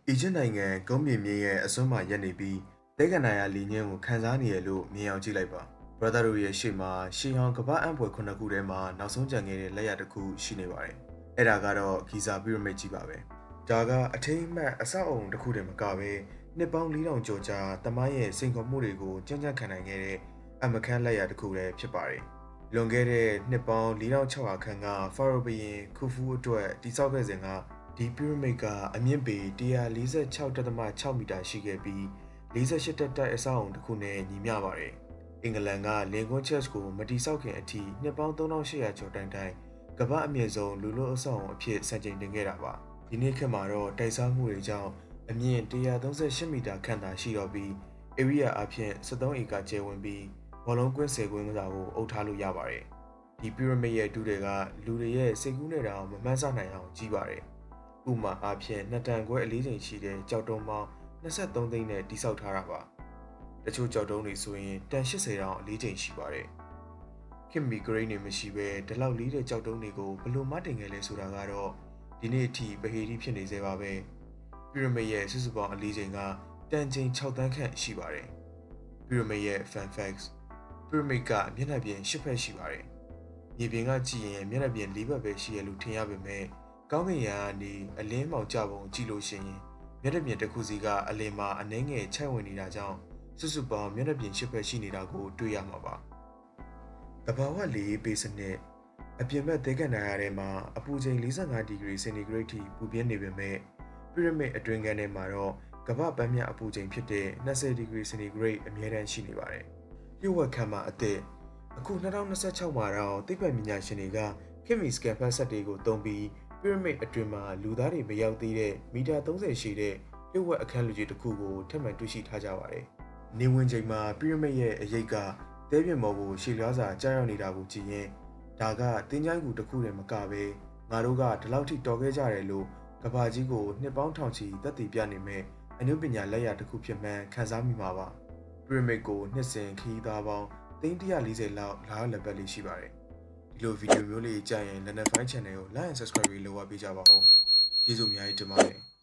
အီဂျစ်နိုင်ငံကုန်းမြေမြင့်ရဲ့အစွန်းမှာရပ်နေပြီးတဲကန်နာယာလီညင်းကိုခံစားနေရလို့မြင်အောင်ကြည့်လိုက်ပါ။ Brother တို့ရဲ့ရှေ့မှာရှေးဟောင်းကမ္ဘာအံ့ဖွယ်ခုနှစ်ခုထဲမှာနောက်ဆုံးကျန်ခဲ့တဲ့လက်ရတစ်ခုရှိနေပါတယ်။အဲ့ဒါကတော့ဂီဇာပီရမစ်ကြီးပါပဲ။ဒါကအထိမ်းအမှတ်အဆောက်အုံတစ်ခုတည်းမကပဲနှစ်ပေါင်း4000ကျော်ကြာတမိုင်းရဲ့စိန်ခေါ်မှုတွေကိုကြံ့ကြံ့ခံနိုင်ခဲ့တဲ့အမခန်းလက်ရတစ်ခုလည်းဖြစ်ပါတယ်။လွန်ခဲ့တဲ့နှစ်ပေါင်း4600ခန့်ကဖာရိုဘီယင်ခူဖူအတွက်တည်ဆောက်ခဲ့စဉ်ကဒီပီရမစ်ကအမြင့်ပေ146.6 မီတာရှိခဲ့ပြီး48တက်တိုက်အဆောက်အုံတစ်ခုနဲ့ညီမျှပါတယ်။အင်္ဂလန်ကလင်ကွန်းချက်ကိုမတိဆောက်ခင်အထိနှစ်ပေါင်း3800ကျော်တိုင်ကမ္ဘာအမြင့်ဆုံးလူလို့အဆောက်အုံအဖြစ်စံချိန်တင်ခဲ့တာပါ။ဒီနေ့ခေတ်မှာတော့တိုက်စားမှုတွေကြောင့်အမြင့်138မီတာခန့်သာရှိတော့ပြီးဧရိယာအဖြစ်73ဧကကျယ်ဝန်းပြီးဘောလုံးကွင်း10ကွင်းသာကိုအုပ်ထားလို့ရပါတယ်။ဒီပီရမစ်ရဲ့ဒုတွေကလူတွေရဲ့စိတ်ကူးနဲ့တောင်မမှန်းဆနိုင်အောင်ကြီးပါတယ်။ဥမာအားဖြင့်နှစ်တန်ခွဲအလေးချိန်ရှိတဲ့ကြောက်တုံးပေါင်း23သိန်းနဲ့တိစောက်ထားတာပါ။တချို့ကြောက်တုံးတွေဆိုရင်တန်80တောင်အလေးချိန်ရှိပါတယ်။ခင်မီဂရိတ်နေမရှိပဲဒီလောက်လေးတဲ့ကြောက်တုံးတွေကိုဘယ်လိုမှတင်ခဲ့လဲဆိုတာကတော့ဒီနေ့အထိပဟေဒီဖြစ်နေသေးပါပဲ။ပီရမစ်ရဲ့စုစုပေါင်းအလေးချိန်ကတန်ချိန်6တန်းခန့်ရှိပါတယ်။ပီရမစ်ရဲ့ fun facts ပီရမစ်ကမျက်နှာပြင်10ဖက်ရှိပါတယ်။မြေပြင်ကကြည့်ရင်မျက်နှာပြင်4ဘက်ပဲရှိရလို့ထင်ရပေမဲ့ကောင်းကင်ယံကနေအလင်းမောင်ကျပုံကြည့်လို့ရှိရင်မျက်နှာပြင်တစ်ခုစီကအလင်းမှာအနှဲငယ်ခြိုက်ဝင်နေတာကြောင့်စုစုပေါင်းမျက်နှာပြင်10ဖက်ရှိနေတာကိုတွေ့ရမှာပါ။တဘာဝလေပေးစနစ်အပြင်ဘက်တဲကန်နာယာထဲမှာအပူချိန်45ဒီဂရီစင်တီဂရိတ်ထိပူပြင်းနေပေမဲ့ပီရမစ်အတွင်းခန်းထဲမှာတော့ကမ္ဘာပန်းမြအပူချိန်ဖြစ်တဲ့20ဒီဂရီစင်တီဂရိတ်အမြဲတမ်းရှိနေပါတယ်။လျှို့ဝှက်ခန်းမှာအသစ်အခု2026မှာတော့သိပ္ပံပညာရှင်တွေကခင်မီစကန်ဖတ်ဆက်တွေကိုသုံးပြီးပီရမစ်အတွင်းမှာလူသားတွေမရောက်သေးတဲ့မီတာ30ရှိတဲ့လျှို့ဝှက်အခန်းလူကြီးတစ်ခုကိုထပ်မံတွေ့ရှိထားကြပါတယ်။နေဝင်ချိန်မှာပီရမစ်ရဲ့အရိပ်ကတဲပြင်ပေါ်ကိုရှေ့လျားစွာကြားရောက်နေတာကိုကြည့်ရင်ဒါကတင်းချိုင်းကူတစ်ခုတည်းမကပဲငါတို့ကဒီလောက်ထိတော်ခဲ့ကြတယ်လို့ကဘာကြီးကိုနှစ်ပေါင်းထောင်ချီသက်တည်ပြနေမဲ့အနုပညာလက်ရာတစ်ခုဖြစ်မှန်းခန်းစားမိမှာပါ။ပီရမစ်ကိုနှစ်စဉ်ခရီးသားပေါင်း140လောက်လာလပတ်လေးရှိပါတယ်။ဒီလိုဗီဒီယိုမျိုးလေးကြရင် Lennet File Channel ကို Like and Subscribe လုပ်ပေးကြပါဦး။ကျေးဇူးအများကြီးတင်ပါတယ်။